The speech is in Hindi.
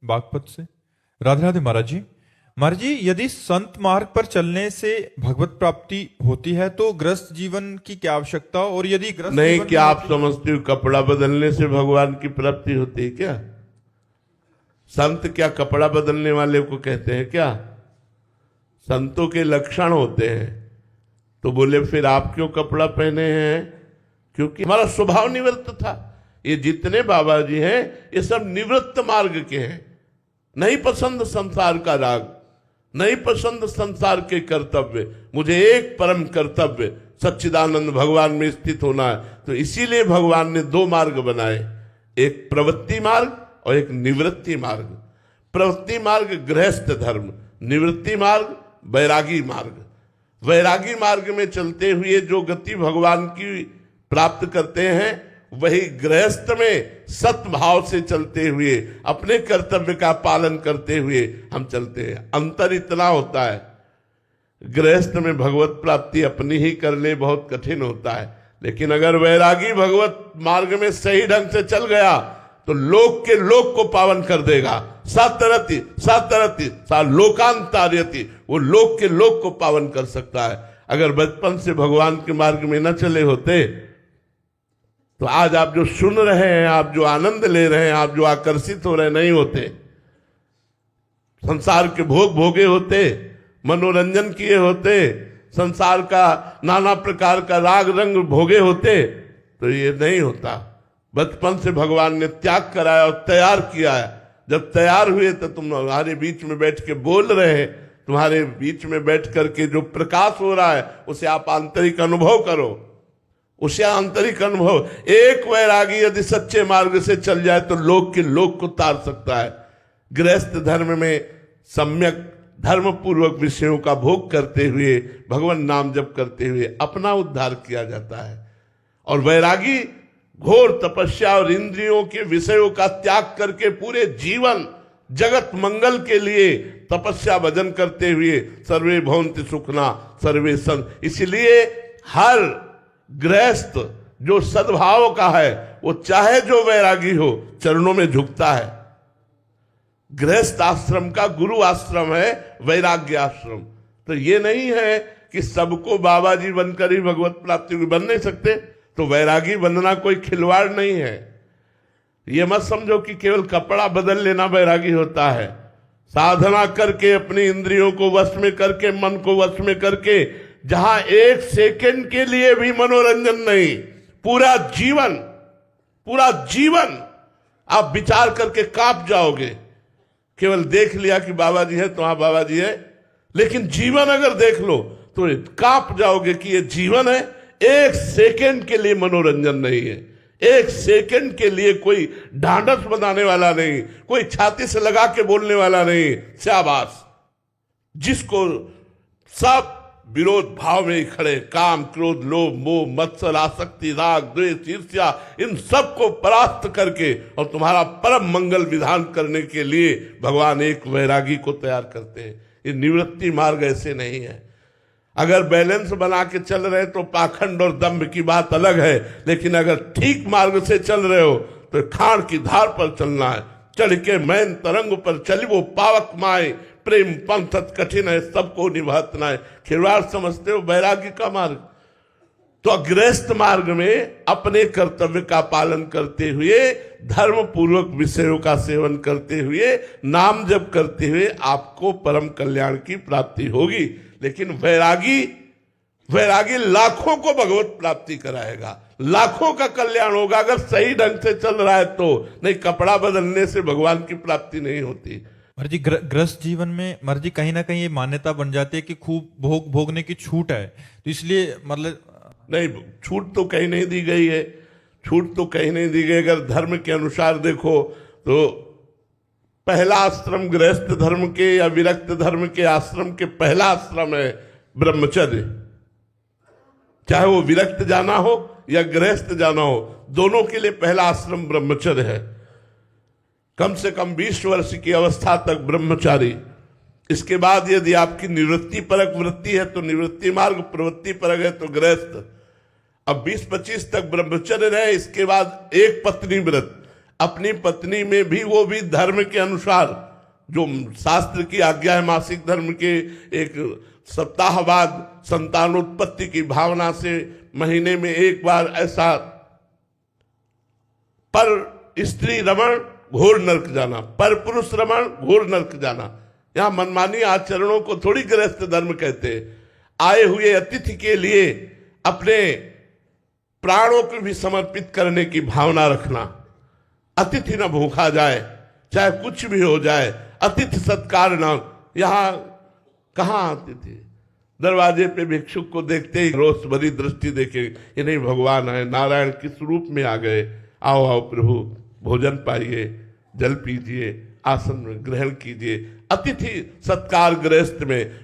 बागपत से। राधे राधे महाराज जी। महाराज जी, यदि संत मार्ग पर चलने से भगवत प्राप्ति होती है तो गृहस्थ जीवन की क्या आवश्यकता, और यदि गृहस्थ नहीं, जीवन क्या में आप समझते हो कपड़ा बदलने से भगवान की प्राप्ति होती है क्या? संत क्या कपड़ा बदलने वाले को कहते हैं क्या? संतों के लक्षण होते हैं। तो बोले फिर आप क्यों कपड़ा पहने हैं? क्योंकि हमारा स्वभाव निवृत्त था। ये जितने बाबा जी हैं ये सब निवृत्त मार्ग के हैं। नहीं पसंद संसार का राग, नहीं पसंद संसार के कर्तव्य, मुझे एक परम कर्तव्य सच्चिदानंद भगवान में स्थित होना है। तो इसीलिए भगवान ने दो मार्ग बनाए, एक प्रवृत्ति मार्ग और एक निवृत्ति मार्ग। प्रवृत्ति मार्ग गृहस्थ धर्म, निवृत्ति मार्ग वैरागी मार्ग। वैरागी मार्ग में चलते हुए जो गति भगवान की प्राप्त करते हैं वही गृहस्थ में सत्भाव से चलते हुए अपने कर्तव्य का पालन करते हुए हम चलते हैं। अंतर इतना होता है, गृहस्थ में भगवत प्राप्ति अपनी ही करने बहुत कठिन होता है, लेकिन अगर वैरागी भगवत मार्ग में सही ढंग से चल गया तो लोक के लोक को पावन कर देगा। सातरति सातरति सा लोकांतार्यति, वो लोक के लोक को पावन कर सकता है। अगर बचपन से भगवान के मार्ग में न चले होते तो आज आप जो सुन रहे हैं, आप जो आनंद ले रहे हैं, आप जो आकर्षित हो रहे नहीं होते। संसार के भोग भोगे होते, मनोरंजन किए होते, संसार का नाना प्रकार का राग रंग भोगे होते तो ये नहीं होता। बचपन से भगवान ने त्याग कराया और तैयार किया है। जब तैयार हुए तो तुम्हारे बीच में बैठ के बोल रहे हैं, तुम्हारे बीच में बैठ करके जो प्रकाश हो रहा है उसे आप आंतरिक अनुभव करो, उसे आंतरिक अनुभव। एक वैरागी यदि सच्चे मार्ग से चल जाए तो लोक के लोक को तार सकता है। गृहस्थ धर्म में सम्यक धर्म पूर्वक विषयों का भोग करते हुए भगवान नाम जप करते हुए अपना उद्धार किया जाता है। और वैरागी घोर तपस्या और इंद्रियों के विषयों का त्याग करके पूरे जीवन जगत मंगल के लिए तपस्या भजन करते हुए सर्वे भवन्ति सुखना सर्वे संत। इसलिए हर गृहस्थ जो सद्भाव का है वो चाहे जो वैरागी हो चरणों में झुकता है। गृहस्थ आश्रम का गुरु आश्रम है वैराग्य आश्रम। तो ये नहीं है कि सबको बाबा जी बनकर ही भगवत प्राप्ति को बन नहीं सकते। तो वैरागी बनना कोई खिलवाड़ नहीं है। ये मत समझो कि केवल कपड़ा बदल लेना वैरागी होता है। साधना करके अपनी इंद्रियों को वश में करके, मन को वश में करके, जहां एक सेकंड के लिए भी मनोरंजन नहीं, पूरा जीवन आप विचार करके कांप जाओगे। केवल देख लिया कि बाबा जी है तो हाँ बाबा जी है, लेकिन जीवन अगर देख लो तो कांप जाओगे कि ये जीवन है। एक सेकंड के लिए मनोरंजन नहीं है, एक सेकंड के लिए कोई ढांढस बनाने वाला नहीं, कोई छाती से लगा के बोलने वाला नहीं। शाबाश, जिसको सब विरोध भाव में ही खड़े, काम क्रोध लोभ मोह मत्सर आसक्ति राग द्वेष ईर्ष्या, इन सब को परास्त करके और तुम्हारा परम मंगल विधान करने के लिए भगवान एक वैरागी को तैयार करते हैं। ये निवृत्ति मार्ग ऐसे नहीं है। अगर बैलेंस बना के चल रहे तो पाखंड और दंभ की बात अलग है, लेकिन अगर ठीक मार्ग से चल रहे हो तो खाड़ की धार पर चलना है। चढ़ के मैन तरंग पर चली वो पावक माए, प्रेम पंथत कठिन है सबको निभातना है। खिलवाड़ समझते हो वैरागी का मार्ग? तो गृहस्थ मार्ग में अपने कर्तव्य का पालन करते हुए धर्म पूर्वक विषयों का सेवन करते हुए नाम जप करते हुए आपको परम कल्याण की प्राप्ति होगी। लेकिन वैरागी लाखों को भगवत प्राप्ति कराएगा, लाखों का कल्याण होगा अगर सही ढंग से चल रहा है तो। नहीं, कपड़ा बदलने से भगवान की प्राप्ति नहीं होती। मर्जी गृहस्थ जीवन में मर्जी कहीं ना कहीं ये मान्यता बन जाती है कि खूब भोगने की छूट है, तो इसलिए मतलब नहीं, छूट तो कहीं नहीं दी गई है, छूट तो कहीं नहीं दी गई। अगर धर्म के अनुसार देखो तो पहला आश्रम गृहस्थ धर्म के या विरक्त धर्म के आश्रम के पहला आश्रम है ब्रह्मचर्य। चाहे वो विरक्त जाना हो या गृहस्थ जाना हो, दोनों के लिए पहला आश्रम ब्रह्मचर्य है। कम से कम 20 वर्ष की अवस्था तक ब्रह्मचारी। इसके बाद यदि आपकी निवृत्ति परक वृत्ति है तो निवृत्ति मार्ग, प्रवृत्ति परक है तो गृहस्थ। अब 20-25 तक ब्रह्मचर्य रहे, इसके बाद एक पत्नी व्रत। अपनी पत्नी में भी वो भी धर्म के अनुसार, जो शास्त्र की आज्ञा है मासिक धर्म के, एक सप्ताह बाद संतानोत्पत्ति की भावना से महीने में एक बार ऐसा, पर स्त्री रमण घोर नरक जाना, पर पुरुष रमण घोर नरक जाना। यहां मनमानी आचरणों को थोड़ी गृहस्थ धर्म कहते। आए हुए अतिथि के लिए अपने प्राणों को भी समर्पित करने की भावना रखना। अतिथि न भूखा जाए, चाहे कुछ भी हो जाए, अतिथि सत्कार न। यहां कहां अतिथि? दरवाजे पे भिक्षुक को देखते ही रोष भरी दृष्टि देखे, ये नहीं भगवान है, नारायण किस रूप में आ गए, आओ आओ प्रभु भोजन पाइए, जल पीजिए, आसन में ग्रहण कीजिए। अतिथि सत्कार गृहस्थ में